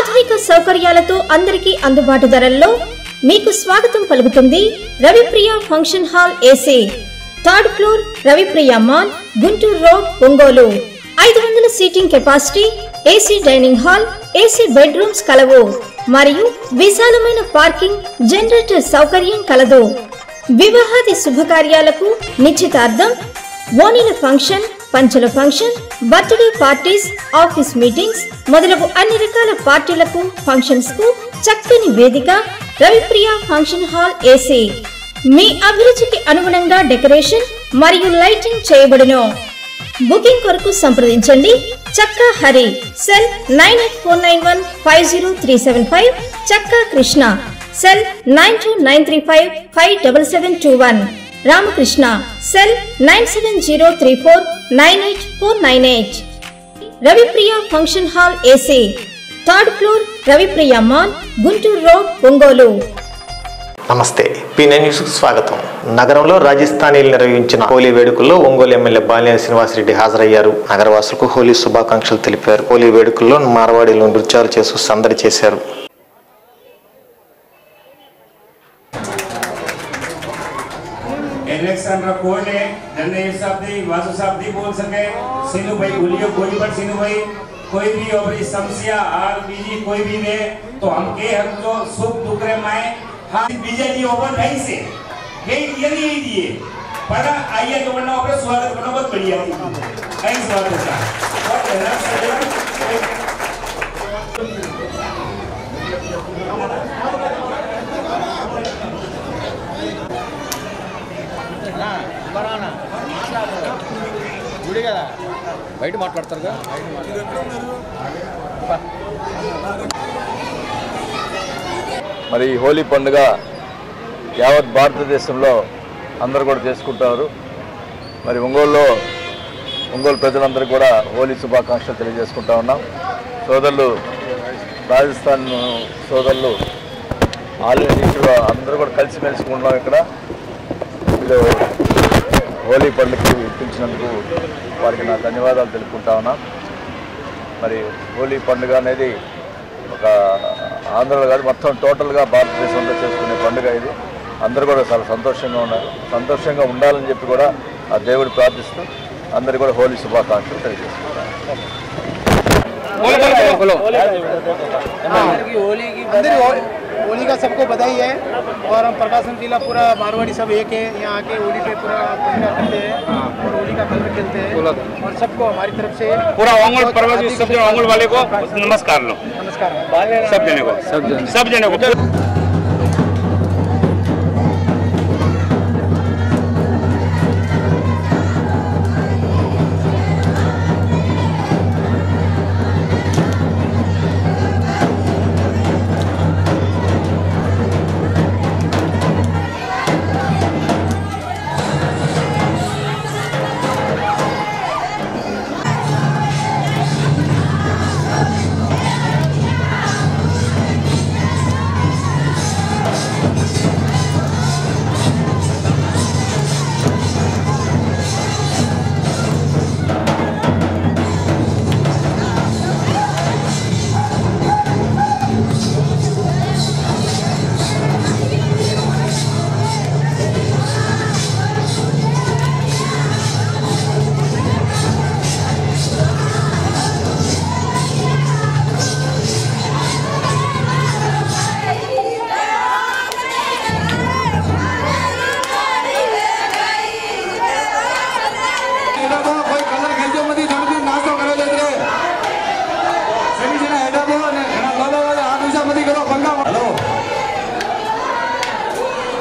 ఆధునిక సౌకర్యాలతో అందరికీ అందుబాటు ధరల్లో మీకు స్వాగతం పలుకుతుంది Ravipriya function hall AC, third floor, Ravipriya mall, Guntur road, Ongole. 500 seating capacity, AC dining hall, AC bedrooms కలవు మరియు విశాలమైన పార్కింగ్, జనరేటర్ సౌకర్యం కలదు. వివాహాది శుభకార్యాలకు, నిశ్చితార్థం, ఓణీల ఫంక్షన్, పంచల function, birthday parties, office meetings మొదలగు అన్ని రకాల పార్టీలకు, ఫంక్షన్స్ కు చక్కని వేదిక రవిప్రియ ఫంక్షన్ హాల్ ఏసీ. మీ అభిరుచికి అనుగుణంగా డెకరేషన్ మరియు లైటింగ్ చేయబడును. బుకింగ్ కొరకు సంప్రదించండి చక్కా హరి, సెల్ 9849150375, చక్కా Krishna, cell 9293557721, Ramakrishna, cell 9703498498. Ravipriya function hall AC, third floor, Ravipriya mall, Guntur road, Ongole. నమస్తే, P9 న్యూస్కు స్వాగతం. నగరంలో రాజస్థానీలు నిర్వహించిన హోలీ వేడుకల్లో ఒంగోలు ఎమ్మెల్యే బాలినేని శ్రీనివాసరెడ్డి హాజరయ్యారు. నగరవాసులకు హోలీ శుభాకాంక్షలు తెలిపారు. హోలీ వేడుకల్లో మార్వాడీలు నృత్యాలు చేస్తూ సందడి చేశారు. इलेक्शन कोड है, जनरल शब्दी, वासु शब्दी बोल सके, सिनु भाई बोलियो कोई पर सिनु भाई कोई भी और समस्या आर बीजी कोई भी में तो हम के हम जो सुख दुख रे माए हाँ बीजेपी ओपन नहीं से ये नहीं दिए पर आइए तो वरना ऊपर स्वागत करना बहुत बढ़िया थैंक स्वागत का और బయట మాట్లాడతారుగా. మరి హోలీ పండుగ యావత్ భారతదేశంలో అందరూ కూడా చేసుకుంటారు. మరి ఒంగోలు ప్రజలందరూ కూడా హోలీ శుభాకాంక్షలు తెలియజేసుకుంటా ఉన్నాం. సోదరులు రాజస్థాన్ సోదరులు ఆల్రెడీ ఇక్కడ అందరూ కూడా కలిసిమెలిసి ఉన్నాం. ఇక్కడ వీళ్ళు హోలీ పండుగకి ఇప్పించినందుకు వారికి నా ధన్యవాదాలు తెలుపుకుంటా ఉన్నాం. మరి హోలీ పండుగ అనేది ఒక ఆంధ్రలో కాదు, మొత్తం టోటల్గా భారతదేశంలో చేసుకునే పండుగ ఇది. అందరూ కూడా చాలా సంతోషంగా ఉన్నారు. సంతోషంగా ఉండాలని చెప్పి కూడా ఆ దేవుడు ప్రార్థిస్తూ అందరూ కూడా హోలీ శుభాకాంక్షలు తెలియజేస్తున్నారు. होली का सबको बधाई है और हम प्रकाशन जिला पूरा मारवाड़ी सब एक है, यहाँ आके होली पे पूरा पूजा करते हैं और होली का कलर खेलते हैं और सबको हमारी तरफ से पूरा ओंगोल प्रवासी सब जन ओंगोल वाले को नमस्कार लो, नमस्कार सब जने को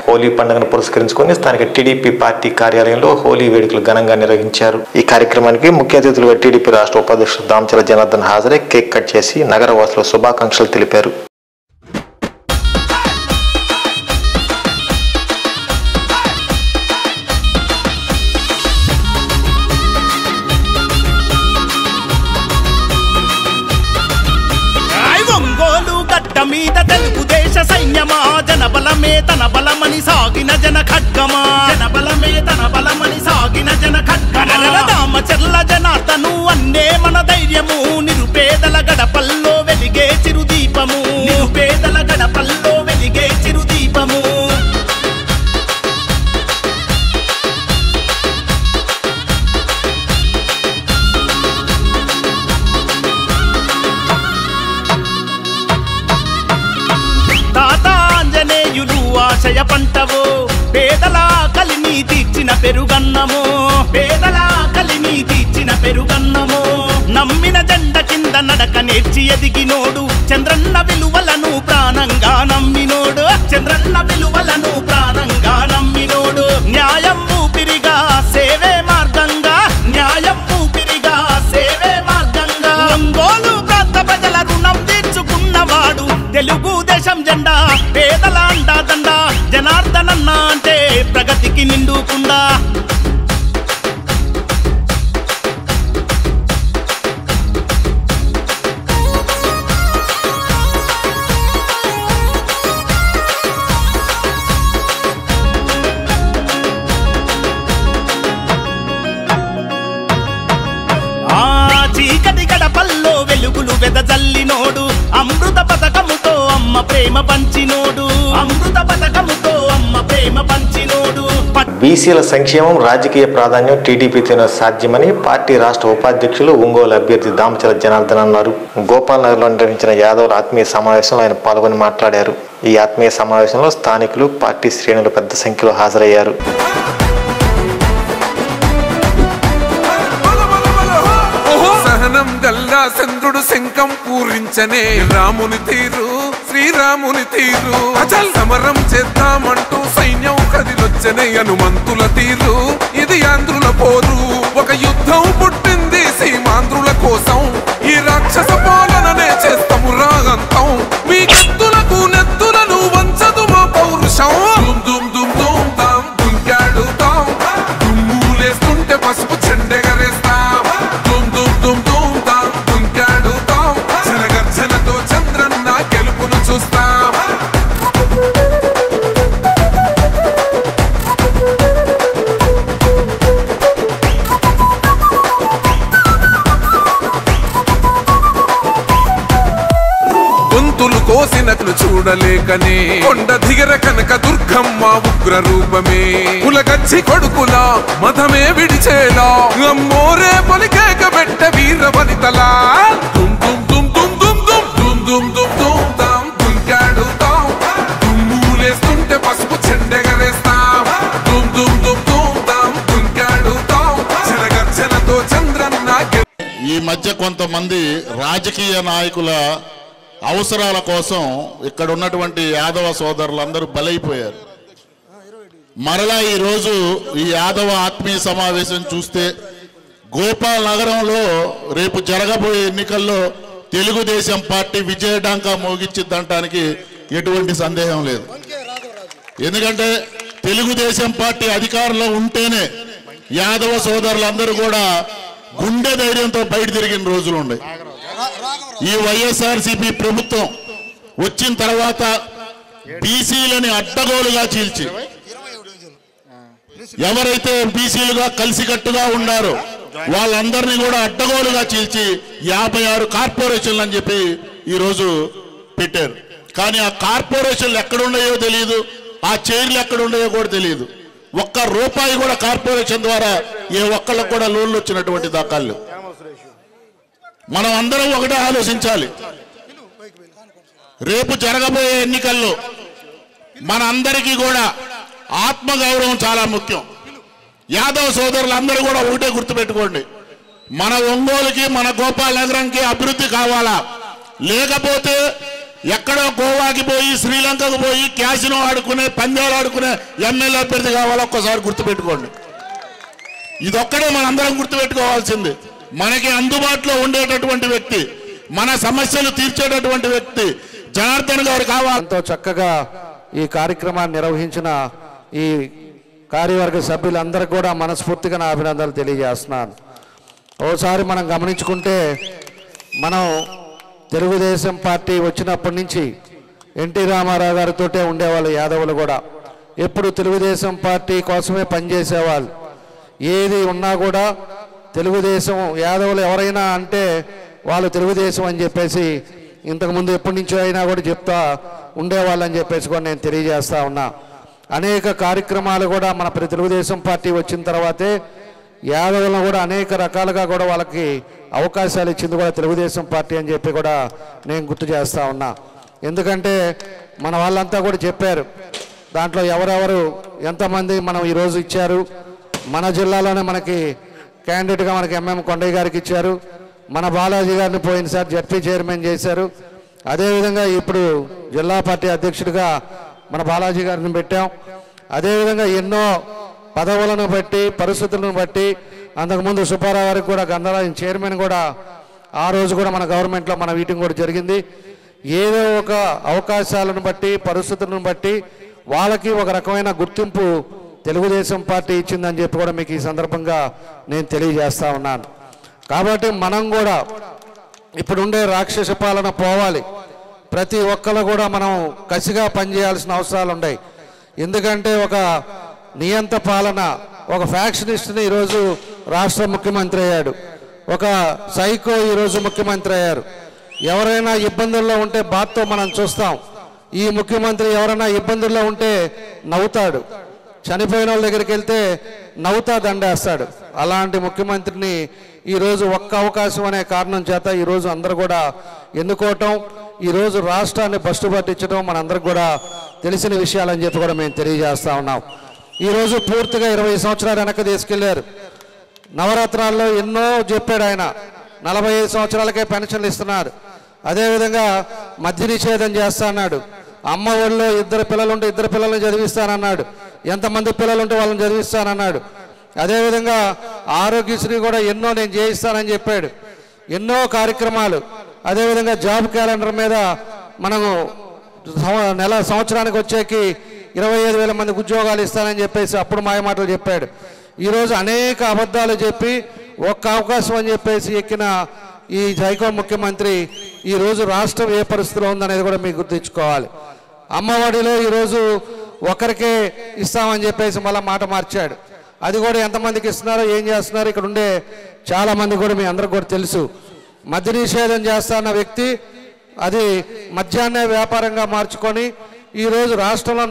హోలీ పండుగను పురస్కరించుకొని స్థానిక టీడీపీ పార్టీ కార్యాలయంలో హోలీ వేడుకలు ఘనంగా నిర్వహించారు. ఈ కార్యక్రమానికి ముఖ్య అతిథులుగా టీడీపీ రాష్ట్ర ఉపాధ్యక్షుడు దామచల జనార్దన్ హాజరై కేక్ కట్ చేసి నగరవాసులకు శుభాకాంక్షలు తెలిపారు. సైన్యమా జనబలమే తన బలమని సాగిన జన ఖడ్గమా, జనబలమే తన బలమని సాగిన జన ఖడ్గమా. దామచర్ల జనార్దను అన్నే మన ధైర్యము, నిరుపేదల గడపల్లో వెలిగే చిరుదీపం. పంటవో పేదల ఆకలిని తీర్చిన పెరుగన్నమో పేదల ఆకలిని తీర్చిన పెరుగన్నమో నమ్మిన జెండ కింద నడక నేర్చి ఎదిగినోడు చంద్రన్న విలువలను ప్రాణంగా నమ్మినోడు చంద్రన్న విలువలను ప్రాణంగా నమ్మినోడు న్యాయం ఊపిరిగా సేవే మార్గంగా న్యాయం ఊపిరిగా సేవే మార్గంగా ఒంగోలు ప్రాంత ప్రజల రుణం తీర్చుకున్నవాడు తెలుగుదేశం జెండా పేదల అండాదండ జనార్దనన్న అంటే ప్రగతికి నిండుకుండా చీకటి గడపల్లో వెలుగులు వెదజల్లినోడు అమృత పథకముతో అమ్మ ప్రేమ పంచినోడు అమృత పథకముతో అమ్మ ప్రేమ పంచినోడు బీసీల సంక్షేమం రాజకీయ ప్రాధాన్యం టీడీపీతోనే సాధ్యమని పార్టీ రాష్ట్ర ఉపాధ్యక్షులు ఒంగోలు అభ్యర్థి దామచల జనార్దన్ అన్నారు. గోపాల్ నగర్లో నిర్వహించిన యాదవుల ఆత్మీయ సమావేశంలో ఆయన పాల్గొని మాట్లాడారు. ఈ ఆత్మీయ సమావేశంలో స్థానికులు పార్టీ శ్రేణులు పెద్ద సంఖ్యలో హాజరయ్యారు. గల్లా చంద్రుడు శంఖం పూరించనే రాముని తీరు శ్రీరాముని తీరు అచల్ సమరం చేద్దామంటూ సైన్యం కదిలొచ్చనే హనుమంతుల తీరు ఇది ఆంధ్రుల పోరు ఒక యుద్ధం పుట్టింది సీమాంధ్రుల కోసం ఈ రాక్షస పాలననే చేస్తాము రాగంతం మీ కత్తులకు నెత్తులను వంచదు మా పౌరుషం దుమ్ దుమ్ దుమ్ తాం దుంకాడుతాం దుమ్ములేస్తుంటే పసుపు చెండెగరేస్తాం దుమ్ దుమ్ దుమ్ దుమ్ తాం దుంకాడుతాం జనగర్జనతో చంద్రన్న గెలుపును చూస్తాం. గొంతులు కోసినట్లు చూడలేకనే కొండ దిగర కనక దుర్గమ్మ ఉగ్ర రూపమే కులగచ్చి కొడుకుల మధమే విడిచేలా అమ్మోరే పలికేక పెట్ట వీర వనితలా దుమ్ దుమ్ దుమ్ దుమ్ దుమ్ దుమ్ దుమ్ దుమ్ దుమ్ దుమ్ తాం దుంకాడుతాం దుమ్ములేస్తుంటే పసుపు చెండెగరేస్తాం దుమ్ దుమ్ దుమ్ దుమ్ తాం దుంకాడుతాం జనగర్జనతో చంద్రన్న. ఈ మధ్య కొంతమంది రాజకీయ నాయకుల అవసరాల కోసం ఇక్కడ ఉన్నటువంటి యాదవ సోదరులందరూ బలైపోయారు. మరలా ఈరోజు ఈ యాదవ ఆత్మీయ సమావేశం చూస్తే గోపాల్ నగరంలో రేపు జరగబోయే ఎన్నికల్లో తెలుగుదేశం పార్టీ విజయడాంకా మోగించిద్దంటానికి ఎటువంటి సందేహం లేదు. ఎందుకంటే తెలుగుదేశం పార్టీ అధికారంలో ఉంటేనే యాదవ సోదరులందరూ కూడా గుండె ధైర్యంతో బయట తిరిగిన రోజులు ఉన్నాయి. ఈ వైఎస్ఆర్సీపీ ప్రభుత్వం వచ్చిన తర్వాత బీసీలని అడ్డగోలుగా చీల్చి ఎవరైతే బీసీలుగా కలిసికట్టుగా ఉన్నారో వాళ్ళందరినీ కూడా అడ్డగోలుగా చీల్చి 56 కార్పొరేషన్లు అని చెప్పి ఈరోజు పెట్టారు. కానీ ఆ కార్పొరేషన్లు ఎక్కడున్నాయో తెలియదు, ఆ చైర్లు ఎక్కడున్నాయో కూడా తెలియదు. ఒక్క రూపాయి కూడా కార్పొరేషన్ ద్వారా ఏ ఒక్కళ్ళకు కూడా లోన్లు వచ్చినటువంటి దాఖలు. మనం అందరం ఒకటే ఆలోచించాలి. రేపు జరగబోయే ఎన్నికల్లో మన అందరికీ కూడా ఆత్మగౌరవం చాలా ముఖ్యం. యాదవ్ సోదరులందరూ కూడా ఒకటే గుర్తుపెట్టుకోండి, మన ఒంగోలుకి మన గోపాల్ నగరంకి అభివృద్ధి కావాలా, లేకపోతే ఎక్కడో గోవాకి పోయి శ్రీలంకకు పోయి క్యాసినో ఆడుకునే పందాలు ఆడుకునే ఎమ్మెల్యే అభ్యర్థి కావాలా ఒక్కసారి గుర్తుపెట్టుకోండి. ఇదొక్కడే మనందరం గుర్తుపెట్టుకోవాల్సింది. మనకి అందుబాటులో ఉండేటటువంటి వ్యక్తి, మన సమస్యలు తీర్చేటటువంటి వ్యక్తి జనార్దన్ గారు కావాలి. ఎంతో చక్కగా ఈ కార్యక్రమాన్ని నిర్వహించిన ఈ కార్యవర్గ సభ్యులందరికీ కూడా మనస్ఫూర్తిగా నా అభినందనలు తెలియజేస్తున్నాను. ఓసారి మనం గమనించుకుంటే మనం తెలుగుదేశం పార్టీ వచ్చినప్పటి నుంచి ఎన్టీ రామారావు గారితో ఉండేవాళ్ళు. యాదవులు కూడా ఎప్పుడు తెలుగుదేశం పార్టీ కోసమే పనిచేసేవాళ్ళు. ఏది ఉన్నా కూడా తెలుగుదేశం యాదవులు ఎవరైనా అంటే వాళ్ళు తెలుగుదేశం అని చెప్పేసి ఇంతకుముందు ఎప్పటి నుంచో అయినా కూడా చెప్తా ఉండేవాళ్ళని చెప్పేసి కూడా నేను తెలియజేస్తా ఉన్నా. అనేక కార్యక్రమాలు కూడా మన తెలుగుదేశం పార్టీ వచ్చిన తర్వాతే యాదవులను కూడా అనేక రకాలుగా కూడా వాళ్ళకి అవకాశాలు ఇచ్చింది కూడా తెలుగుదేశం పార్టీ అని చెప్పి కూడా నేను గుర్తు చేస్తూ ఉన్నా. ఎందుకంటే మన వాళ్ళంతా కూడా చెప్పారు, దాంట్లో ఎవరెవరు ఎంతమంది మనం ఈరోజు ఇచ్చారు. మన జిల్లాలోనే మనకి క్యాండిడేట్గా మనకి ఎంఎం కొండయ్య గారికి ఇచ్చారు. మన బాలాజీ గారిని పోయినసారి జడ్పీ చైర్మన్ చేశారు. అదేవిధంగా ఇప్పుడు జిల్లా పార్టీ అధ్యక్షుడిగా మన బాలాజీ గారిని పెట్టాం. అదేవిధంగా ఎన్నో పదవులను బట్టి పరిస్థితులను బట్టి అంతకుముందు సుబ్బారావు గారికి కూడా గంధరాజన్ చైర్మన్ కూడా ఆ రోజు కూడా మన గవర్నమెంట్లో మన మీటింగ్ కూడా జరిగింది. ఏదో ఒక అవకాశాలను బట్టి పరిస్థితులను బట్టి వాళ్ళకి ఒక రకమైన గుర్తింపు తెలుగుదేశం పార్టీ ఇచ్చిందని చెప్పి కూడా మీకు ఈ సందర్భంగా నేను తెలియజేస్తా ఉన్నాను. కాబట్టి మనం కూడా ఇప్పుడుండే రాక్షస పాలన పోవాలి. ప్రతి ఒక్కరు కూడా మనం కసిగా పనిచేయాల్సిన అవసరాలు ఉన్నాయి. ఎందుకంటే ఒక నియంత పాలన, ఒక ఫ్యాక్షనిస్ట్ని ఈరోజు రాష్ట్ర ముఖ్యమంత్రి అయ్యాడు, ఒక సైకో ఈరోజు ముఖ్యమంత్రి అయ్యారు. ఎవరైనా ఇబ్బందుల్లో ఉంటే బాధతో మనం చూస్తాం. ఈ ముఖ్యమంత్రి ఎవరైనా ఇబ్బందుల్లో ఉంటే నవ్వుతాడు, చనిపోయిన వాళ్ళ దగ్గరికి వెళ్తే నవ్వుతా దండేస్తాడు. అలాంటి ముఖ్యమంత్రిని ఈరోజు ఒక్క అవకాశం అనే కారణం చేత ఈరోజు అందరూ కూడా ఎన్నుకోవటం, ఈరోజు రాష్ట్రాన్ని బస్టు పట్టించడం మనందరికి కూడా తెలిసిన విషయాలని చెప్పి కూడా మేము తెలియజేస్తూ ఉన్నాం. ఈరోజు పూర్తిగా 20 సంవత్సరాలు వెనక్కి తీసుకెళ్లారు. నవరత్నాల్లో ఎన్నో చెప్పాడు ఆయన. 45 సంవత్సరాలకే పెన్షన్లు ఇస్తున్నారు. అదేవిధంగా మద్య నిషేధం చేస్తా అన్నాడు. అమ్మ ఒళ్ళో 2 పిల్లలుంటే 2 పిల్లల్ని చదివిస్తానన్నాడు. ఎంతమంది పిల్లలుంటే వాళ్ళని చదివిస్తానన్నాడు. అదేవిధంగా ఆరోగ్యశ్రీ కూడా ఎన్నో నేను చేయిస్తానని చెప్పాడు. ఎన్నో కార్యక్రమాలు. అదేవిధంగా జాబ్ క్యాలెండర్ మీద మనము సంవత్సరానికి వచ్చేకి 25,000 మందికి ఉద్యోగాలు ఇస్తానని చెప్పేసి అప్పుడు మాయమాటలు చెప్పాడు. ఈరోజు అనేక అబద్ధాలు చెప్పి ఒక్క అవకాశం అని చెప్పేసి ఎక్కిన ఈ సైకో ముఖ్యమంత్రి ఈరోజు రాష్ట్రం ఏ పరిస్థితిలో ఉందనేది కూడా మీకు గుర్తుంచుకోవాలి. అమ్మఒడిలో ఈరోజు ఒకరికే ఇస్తామని చెప్పేసి మళ్ళీ మాట మార్చాడు. అది కూడా ఎంతమందికి ఇస్తున్నారో ఏం చేస్తున్నారో ఇక్కడ ఉండే చాలామంది కూడా మీ అందరికి కూడా తెలుసు. మద్య నిషేధం చేస్తా అన్న వ్యక్తి అది మద్యాన్నే వ్యాపారంగా మార్చుకొని ఈరోజు రాష్ట్రంలో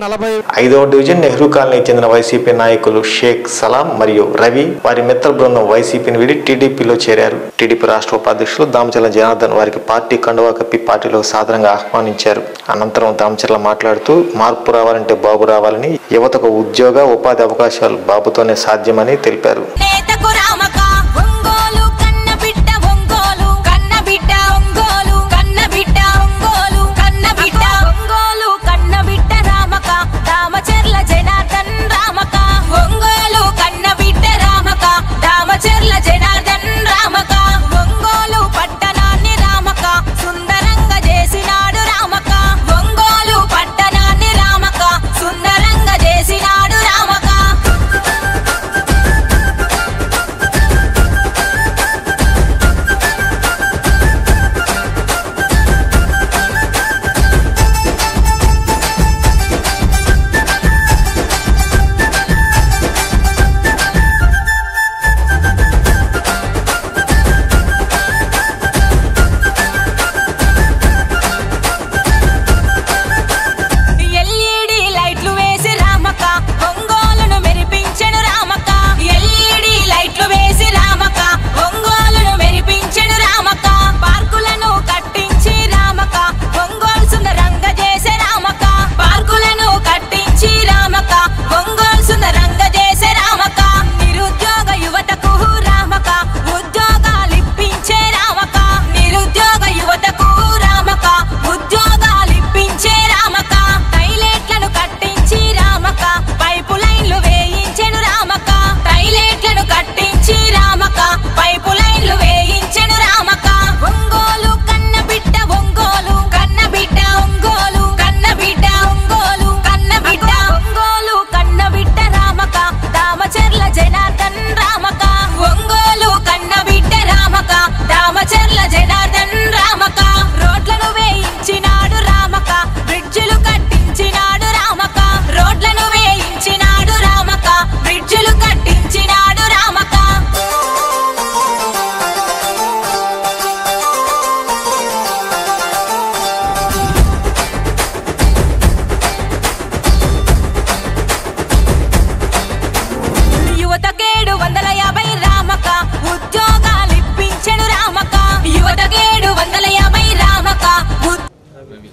5వ డివిజన్ నెహ్రూ కాలనీకి చెందిన వైసీపీ నాయకులు షేక్ సలాం మరియు రవి వారి మిత్ర బృందం వైసీపీని వీడి టీడీపీలో చేరారు. టీడీపీ రాష్ట్ర ఉపాధ్యక్షులు దామచర్ల జనార్దన్ వారికి పార్టీ కండువా కప్పి పార్టీలో సాధారణంగా ఆహ్వానించారు. అనంతరం దామచర్ల మాట్లాడుతూ మార్పు రావాలంటే బాబు రావాలని, యువతకు ఉద్యోగ ఉపాధి అవకాశాలు బాబుతోనే సాధ్యమని తెలిపారు.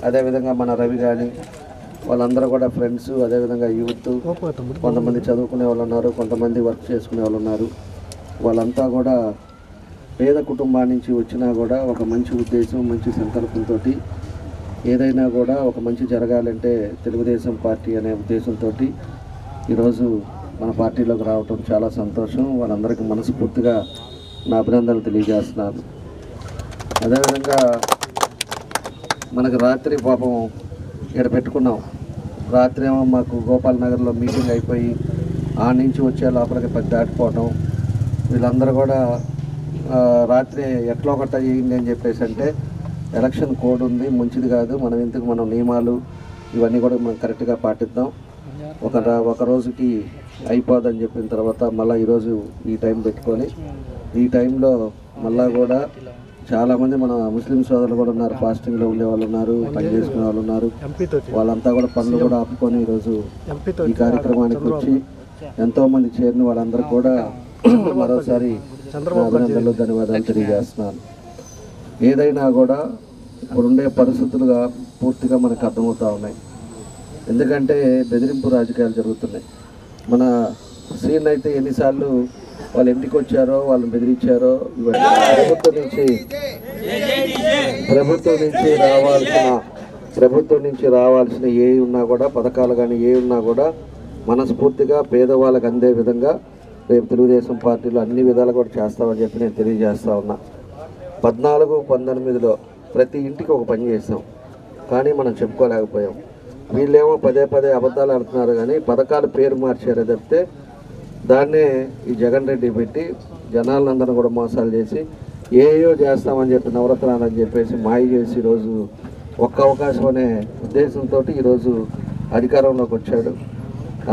అదేవిధంగా మన రవి కానీ వాళ్ళందరూ కూడా ఫ్రెండ్స్, అదేవిధంగా యూత్, కొంతమంది చదువుకునే వాళ్ళు ఉన్నారు, కొంతమంది వర్క్ చేసుకునే వాళ్ళు ఉన్నారు. వాళ్ళంతా కూడా పేద కుటుంబాల నుంచి వచ్చినా కూడా ఒక మంచి ఉద్దేశం, మంచి సంకల్పంతో ఏదైనా కూడా ఒక మంచి జరగాలంటే తెలుగుదేశం పార్టీ అనే ఉద్దేశంతో ఈరోజు మన పార్టీలోకి రావటం చాలా సంతోషం. వాళ్ళందరికీ మనస్ఫూర్తిగా నా అభినందనలు తెలియజేస్తున్నాను. అదేవిధంగా మనకు రాత్రి పాపం ఇక్కడ పెట్టుకున్నాం. రాత్రి ఏమో మాకు గోపాల్ నగర్లో మీటింగ్ అయిపోయి ఆ నుంచి వచ్చే లోపలికి 10 దాటిపోవటం. వీళ్ళందరూ కూడా రాత్రి ఎట్లా ఒకట చేయండి అని చెప్పేసి అంటే ఎలక్షన్ కోడ్ ఉంది, మంచిది కాదు, మనం ఇంతకు మనం నియమాలు ఇవన్నీ కూడా మనం కరెక్ట్గా పాటిద్దాం, ఒక రోజుకి అయిపోదని చెప్పిన తర్వాత మళ్ళీ ఈరోజు ఈ టైం పెట్టుకొని ఈ టైంలో మళ్ళా కూడా చాలామంది మన ముస్లిం సోదరులు కూడా ఉన్నారు, ఫాస్టింగ్లో ఉండే వాళ్ళు ఉన్నారు, పని చేసుకునే వాళ్ళు ఉన్నారు. వాళ్ళంతా కూడా పనులు కూడా ఆపుకొని ఈరోజు ఈ కార్యక్రమానికి వచ్చి ఎంతోమంది చేరిన వాళ్ళందరూ కూడా మరోసారి అభినందనలు, ధన్యవాదాలు తెలియజేస్తున్నాను. ఏదైనా కూడా ఇప్పుడుండే పరిస్థితులుగా పూర్తిగా మనకు అర్థమవుతూ ఉన్నాయి. ఎందుకంటే బెదిరింపు రాజకీయాలు జరుగుతున్నాయి. మన సీన్ అయితే ఎన్నిసార్లు వాళ్ళ ఇంటికి వచ్చారో, వాళ్ళని బెదిరించారో, ఇవన్నీ ప్రభుత్వం నుంచి రావాల్సిన ఏ ఉన్నా కూడా, పథకాలు కానీ ఏ ఉన్నా కూడా మనస్ఫూర్తిగా పేదవాళ్ళకి అందే విధంగా రేపు తెలుగుదేశం పార్టీలో అన్ని విధాలు కూడా చేస్తామని చెప్పి నేను తెలియజేస్తా ఉన్నా. 14-19లో ప్రతి ఇంటికి ఒక పని చేసాం, కానీ మనం చెప్పుకోలేకపోయాం. వీళ్ళేమో పదే అబద్ధాలు ఆడుతున్నారు, కానీ పథకాల పేరు మార్చారే తప్పితే దాన్నే ఈ జగన్ రెడ్డి పెట్టి జనాలందరూ కూడా మోసాలు చేసి ఏయో చేస్తామని చెప్పి నవరత్నాలు అని చెప్పేసి మాయ చేసి ఈరోజు ఒక్క అవకాశం అనే ఉద్దేశంతో ఈరోజు అధికారంలోకి వచ్చాడు.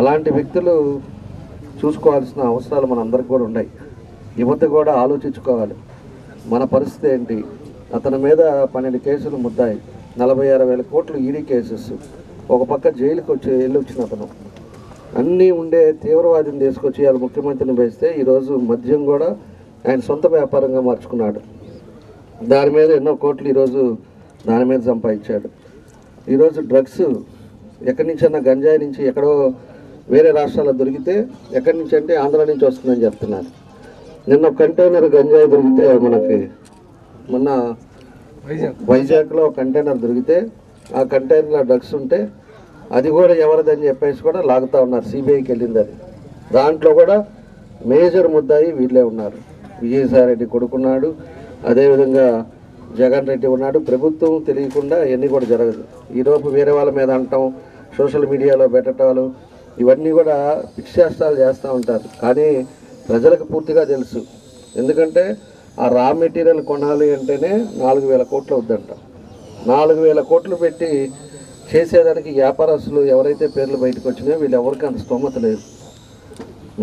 అలాంటి వ్యక్తులు చూసుకోవాల్సిన అవసరాలు మనందరికి కూడా ఉన్నాయి. యువత కూడా ఆలోచించుకోవాలి, మన పరిస్థితి ఏంటి. అతని మీద 12 కేసులు ముద్దాయి, 46,000 కోట్లు ఈడీ కేసెస్, ఒక పక్క జైలుకి వెళ్ళొచ్చిన అతను, అన్నీ ఉండే తీవ్రవాదిని తీసుకొచ్చి వాళ్ళ ముఖ్యమంత్రిని వేస్తే ఈరోజు మద్యం కూడా ఆయన సొంత వ్యాపారంగా మార్చుకున్నాడు. దాని మీద ఎన్నో కోట్లు ఈరోజు దాని మీద సంపాదించాడు. ఈరోజు డ్రగ్స్ ఎక్కడి నుంచన్నా గంజాయి నుంచి ఎక్కడో వేరే రాష్ట్రాల్లో దొరికితే ఎక్కడి నుంచి అంటే ఆంధ్ర నుంచి వస్తుందని చెప్తున్నారు. నిన్న కంటైనర్ గంజాయి దొరికితే మనకి మొన్న వైజాగ్లో కంటైనర్ దొరికితే ఆ కంటైనర్లో డ్రగ్స్ ఉంటే అది కూడా ఎవరిదని చెప్పేసి కూడా లాగుతూ ఉన్నారు. సిబిఐకి వెళ్ళింది అది. దాంట్లో కూడా మేజర్ ముద్దాయి వీళ్ళే ఉన్నారు. విజయసాయిరెడ్డి కొడుకున్నాడు, అదేవిధంగా జగన్ రెడ్డి ఉన్నాడు. ప్రభుత్వం తెలియకుండా ఇవన్నీ కూడా జరగదు. ఈరోజు వేరే వాళ్ళ మీద అంటాం, సోషల్ మీడియాలో పెట్టడాలు, ఇవన్నీ కూడా పిచ్చేష్టాలు చేస్తూ ఉంటారు. కానీ ప్రజలకు పూర్తిగా తెలుసు. ఎందుకంటే ఆ రా మెటీరియల్ కొనాలి అంటేనే 4,000 కోట్లు అవుద్దంట. 4,000 కోట్లు పెట్టి చేసేదానికి వ్యాపారస్తులు ఎవరైతే పేర్లు బయటకు వచ్చినాయో వీళ్ళు ఎవరికి అంత స్తోమత లేదు.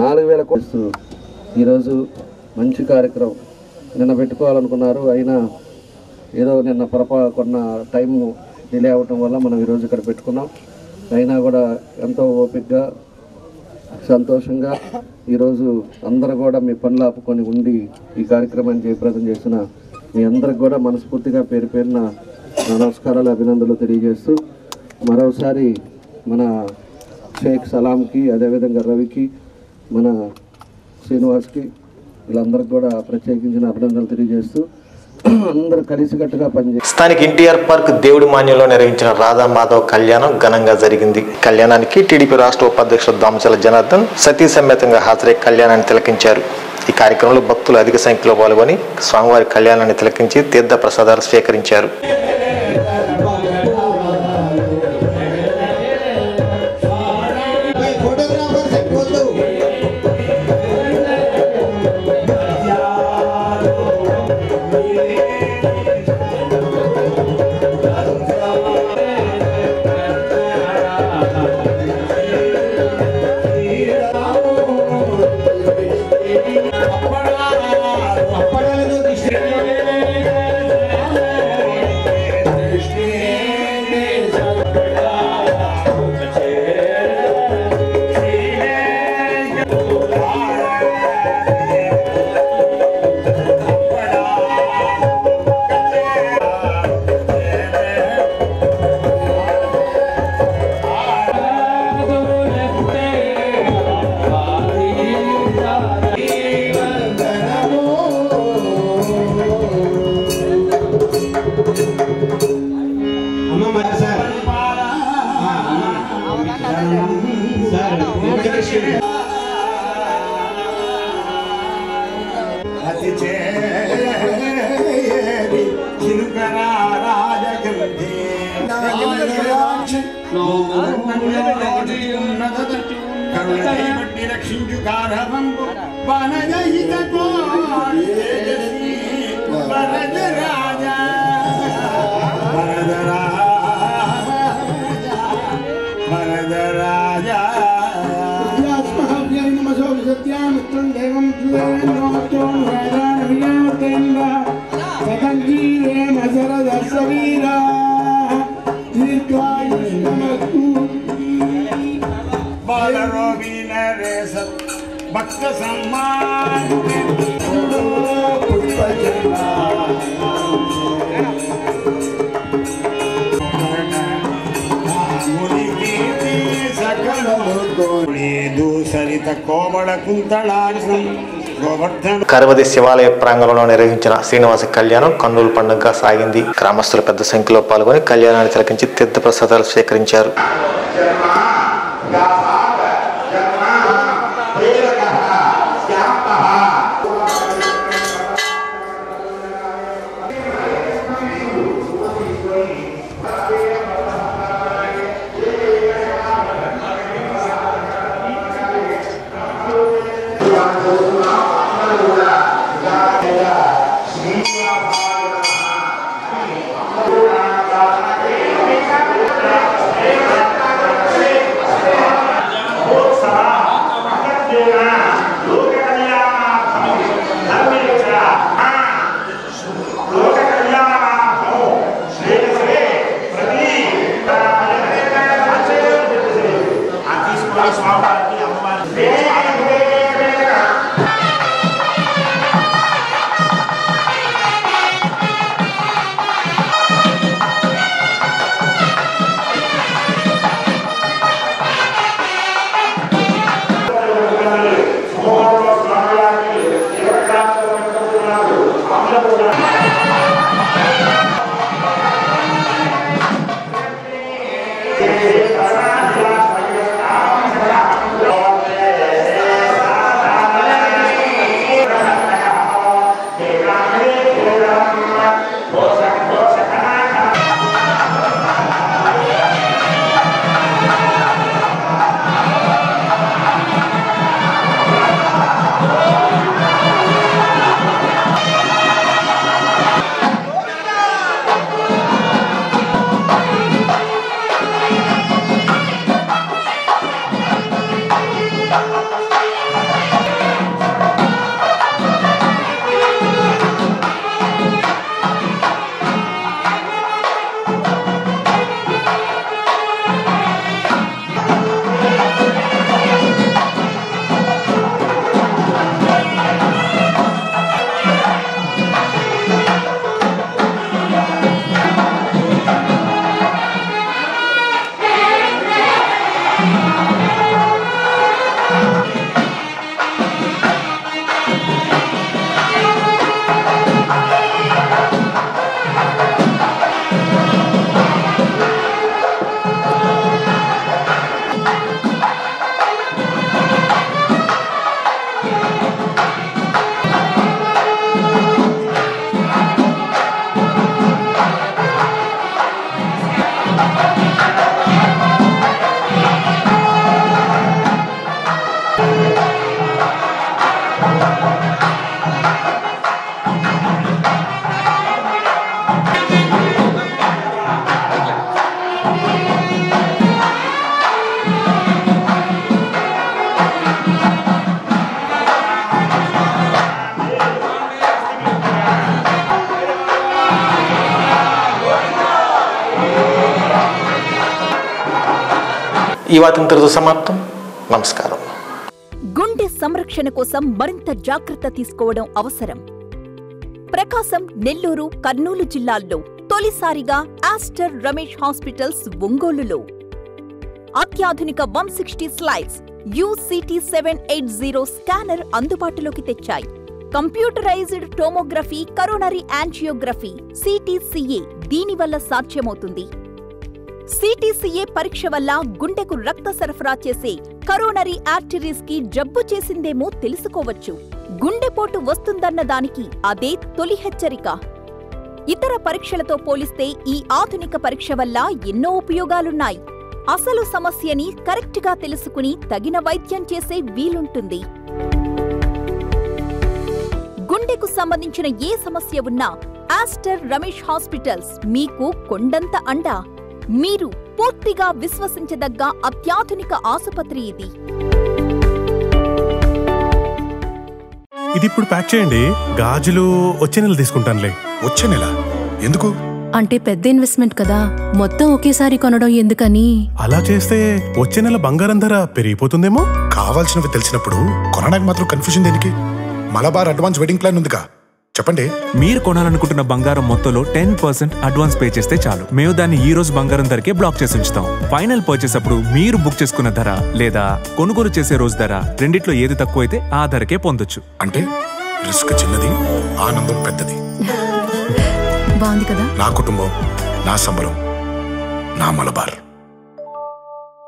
4,000 కోట్లు ఈరోజు మంచి కార్యక్రమం నిన్న పెట్టుకోవాలనుకున్నారు. అయినా ఏదో నిన్న కొన్న టైము డిలే అవ్వటం వల్ల మనం ఈరోజు ఇక్కడ పెట్టుకున్నాం. అయినా కూడా ఎంతో ఓపికగా సంతోషంగా ఈరోజు అందరూ కూడా మీ పనులు ఆపుకొని ఉండి ఈ కార్యక్రమాన్ని జయప్రదం చేసిన మీ అందరికి కూడా మనస్ఫూర్తిగా పేరు పేరున నమస్కారాలు, అభినందనలు తెలియజేస్తూ మరోసారి మన షేక్ సలాంకి, అదేవిధంగా రవికి, మన శ్రీనివాస్కి, వీళ్ళందరికీ కూడా ప్రత్యేకించిన అభినందనలు తెలియజేస్తూ అందరూ కలిసికట్టుగా పనిచేస్తారు. స్థానిక ఎన్టీఆర్ పార్క్ దేవుడి మాన్యంలో నిర్వహించిన రాధా మాధవ్ కళ్యాణం ఘనంగా జరిగింది. కళ్యాణానికి టీడీపీ రాష్ట్ర ఉపాధ్యక్షుడు దామచల జనార్దన్ సతీ సమేతంగా హాజరై కళ్యాణాన్ని తిలకించారు. ఈ కార్యక్రమంలో భక్తులు అధిక సంఖ్యలో పాల్గొని స్వామివారి కళ్యాణాన్ని తిలకించి తీర్థ ప్రసాదాలు స్వీకరించారు. కరుణదైవట్టి రక్షించు గారవంపు వనజహిత కోడేసి వరదరాజా వరదరాజా నమసో విసత్యామిత్రం దేవం సతంజీవేన శరదర్శవీరా దీర్ఘాయుష్మస్తు బాలరోగి నరేశ భక్త సమ్మాన్ దూసరిత కోమళ కుంతళార్జునం కరవది శివాలయ ప్రాంగణంలో నిర్వహించిన శ్రీనివాస కళ్యాణం కన్నుల పండుగగా సాగింది. గ్రామస్తులు పెద్ద సంఖ్యలో పాల్గొని కళ్యాణాన్ని తిలకించి తీర్థ ప్రసాదాలు స్వీకరించారు. ఈ వార్త ఇంతటితో సమాప్తం. నమస్కారం. గుండె సంరక్షణ కోసం మరింత జాగ్రత్త తీసుకోవడం అవసరం. ప్రకాశం, నెల్లూరు, కర్నూలు జిల్లాల్లో తొలిసారిగా ఆస్టర్ రమేష్ హాస్పిటల్స్ ఒంగోలులో అత్యాధునిక 160 స్లైడ్స్ UCT 780 స్కానర్ అందుబాటులోకి తెచ్చాయి. Computerised tomography, coronary angiography, CTCA దీనివల్ల సాధ్యమవుతుంది. CTCA పరీక్ష వల్ల గుండెకు రక్త సరఫరా చేసే కరోనరీ ఆర్టరీస్ కి జబ్బు చేసిందేమో తెలుసుకోవచ్చు. గుండెపోటు వస్తుందన్న దానికి అదే తొలి హెచ్చరిక. ఇతర పరీక్షలతో పోలిస్తే ఈ ఆధునిక పరీక్ష వల్ల ఎన్నో ఉపయోగాలున్నాయి. అసలు సమస్యని కరెక్ట్గా తెలుసుకుని తగిన వైద్యం చేసే వీలుంటుంది. గుండెకు సంబంధించిన ఏ సమస్య ఉన్నా ఆస్టర్ రమేష్ హాస్పిటల్స్ మీకు కొండంత అండ. మీరు పూర్తిగా విశ్వసించదగ్గ అత్యాధునిక ఆసుపత్రి ఇది. ఇది ఇప్పుడు ప్యాక్ చేయండి. గాజులు వచ్చే నెల తీసుకుంటానులే. వచ్చే నెల ఎందుకు? అంటే పెద్ద ఇన్వెస్ట్మెంట్ కదా, మొత్తం ఒకేసారి కొనడం ఎందుకని. అలా చేస్తే వచ్చే నెల బంగారం ధర పెరిగిపోతుందేమో. కావాల్సినవి తెలిసినప్పుడు కొనడానికి మాత్రం కన్ఫ్యూజన్ దేనికి? మలబార్ అడ్వాన్స్ వెడ్డింగ్ ప్లాన్ ఉందిగా, చెప్పండి. మీరు కొనాలనుకుంటున్న బంగారం మొత్తంలో 10% అడ్వాన్స్ పే చేస్తే చాలు. మేము దాన్ని ఈ రోజు బంగారం ధరకే బ్లాక్ చేసి ఉంచుతాం. ఫైనల్ పర్చేస్ అప్పుడు మీరు బుక్ చేసుకున్న ధర లేదా కొనుగోలు చేసే రోజు ధర రెండిట్లో ఏది తక్కువైతే ఆ ధరకే పొందొచ్చు. అంటే రిస్క్ చిన్నది, ఆనందం పెద్దది. బాగుంది కదా. నా కుటుంబం, నా సంబరం, నా మలబార్.